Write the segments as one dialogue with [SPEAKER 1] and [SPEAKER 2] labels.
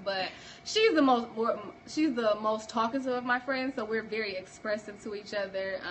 [SPEAKER 1] but she's the most talkative of my friends, so we're very expressive to each other.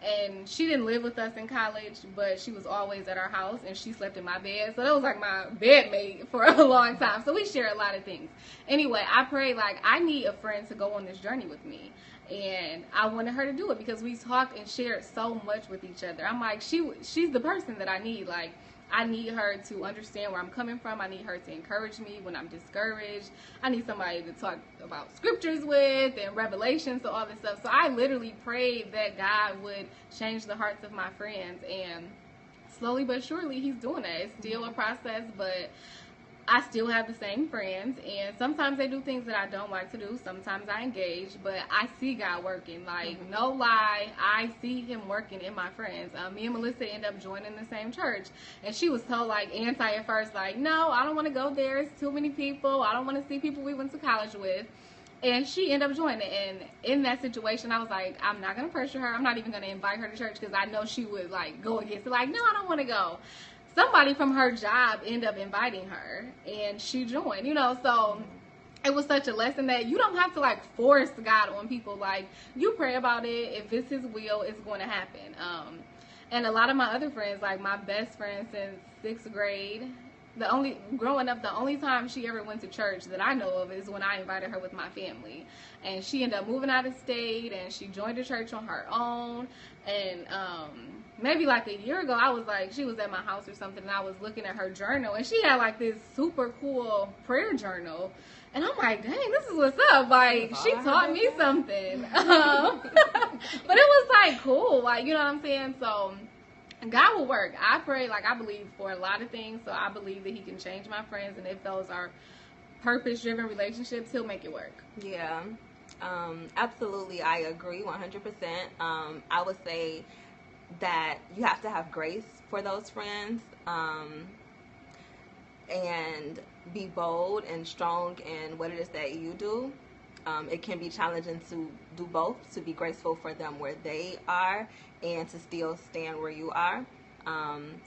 [SPEAKER 1] And she didn't live with us in college, but she was always at our house, and she slept in my bed. So that was like my bedmate for a long time. So we share a lot of things. Anyway, I prayed, like, I need a friend to go on this journey with me. And I wanted her to do it because we talked and shared so much with each other. I'm like, she's the person that I need. Like, I need her to understand where I'm coming from. I need her to encourage me when I'm discouraged. I need somebody to talk about scriptures with and revelations, so all this stuff. So I literally prayed that God would change the hearts of my friends, and slowly but surely he's doing that. It's still a process, but I still have the same friends, and sometimes they do things that I don't like to do. Sometimes I engage, but I see God working. Like, no lie, I see him working in my friends. Me and Melissa end up joining the same church, and she was so, like, anti at first, like, no, I don't want to go there. It's too many people. I don't want to see people we went to college with. And she ended up joining, and in that situation, I was like, I'm not going to pressure her. I'm not even going to invite her to church because I know she would, like, go against it. Like, no, I don't want to go. Somebody from her job ended up inviting her, and she joined, you know. So it was such a lesson that you don't have to, like, force God on people. Like, you pray about it. If it's his will, it's going to happen. And a lot of my other friends, like my best friend since 6th grade, growing up, the only time she ever went to church that I know of is when I invited her with my family. And she ended up moving out of state, and she joined the church on her own. And maybe like a year ago, I was like, she was at my house or something, and I was looking at her journal, and she had like this super cool prayer journal. And I'm like, dang, this is what's up. Like, she taught me something. But it was like cool, like, you know what I'm saying? So God will work. I pray, like, I believe for a lot of things, so I believe that he can change my friends, and if those are purpose-driven relationships, he'll make it work.
[SPEAKER 2] Yeah, absolutely. I agree 100%. I would say that you have to have grace for those friends, and be bold and strong in what it is that you do. It can be challenging to do both, to be graceful for them where they are and to still stand where you are.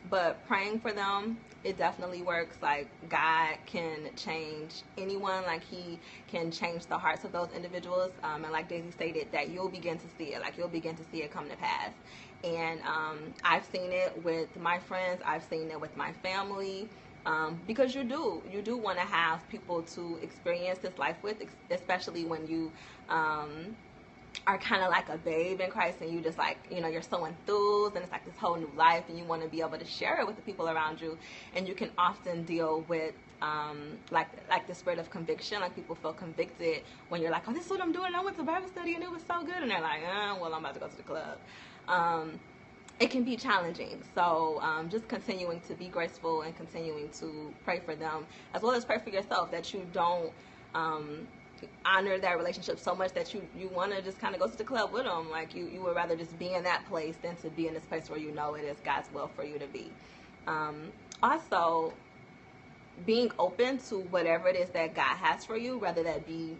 [SPEAKER 2] But praying for them, it definitely works. Like, God can change anyone. Like, he can change the hearts of those individuals. And like Daisy stated, that you'll begin to see it. Like, you'll begin to see it come to pass. And I've seen it with my friends. I've seen it with my family. Because you do want to have people to experience this life with, especially when you are kind of like a babe in Christ, and you just, like, you know, you're so enthused, and it's like this whole new life, and you want to be able to share it with the people around you. And you can often deal with like the spirit of conviction. Like, people feel convicted when you're like, oh, this is what I'm doing. I went to Bible study and it was so good, and they're like, well, I'm about to go to the club. It can be challenging. So just continuing to be graceful and continuing to pray for them, as well as pray for yourself, that you don't honor that relationship so much that you want to just kind of go to the club with them. Like, you would rather just be in that place than to be in this place where you know it is God's will for you to be. Also, being open to whatever it is that God has for you, whether that be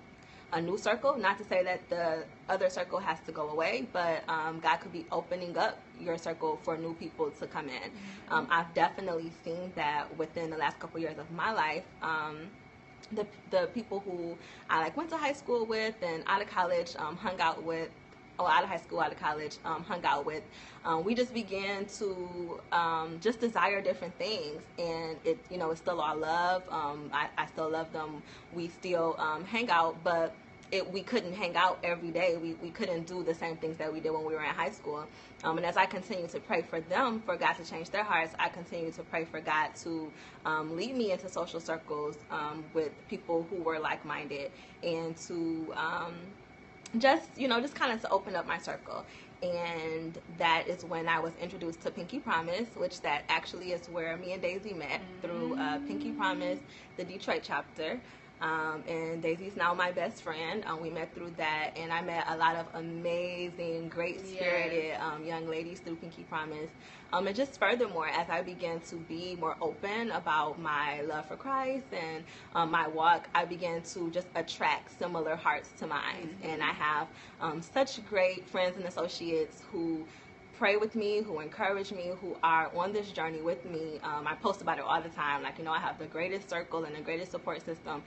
[SPEAKER 2] a new circle. Not to say that the other circle has to go away, but God could be opening up your circle for new people to come in. I've definitely seen that within the last couple years of my life. The people who I, like, went to high school with and out of college hung out with, out of high school, out of college, hung out with, we just began to just desire different things, and it, you know, it's still our love. I still love them. We still hang out, but we couldn't hang out every day. We couldn't do the same things that we did when we were in high school. And as I continue to pray for them, for God to change their hearts, I continue to pray for God to lead me into social circles with people who were like-minded, and to just, you know, just kind of to open up my circle. And that is when I was introduced to Pinky Promise, which that actually is where me and Daisy met, through Pinky Promise, the Detroit chapter. And Daisy's now my best friend. We met through that, and I met a lot of amazing, great-spirited young ladies through Pinky Promise. And just furthermore, as I began to be more open about my love for Christ and my walk, I began to just attract similar hearts to mine. And I have such great friends and associates who pray with me, who encourage me, who are on this journey with me. I post about it all the time. Like, you know, I have the greatest circle and the greatest support system.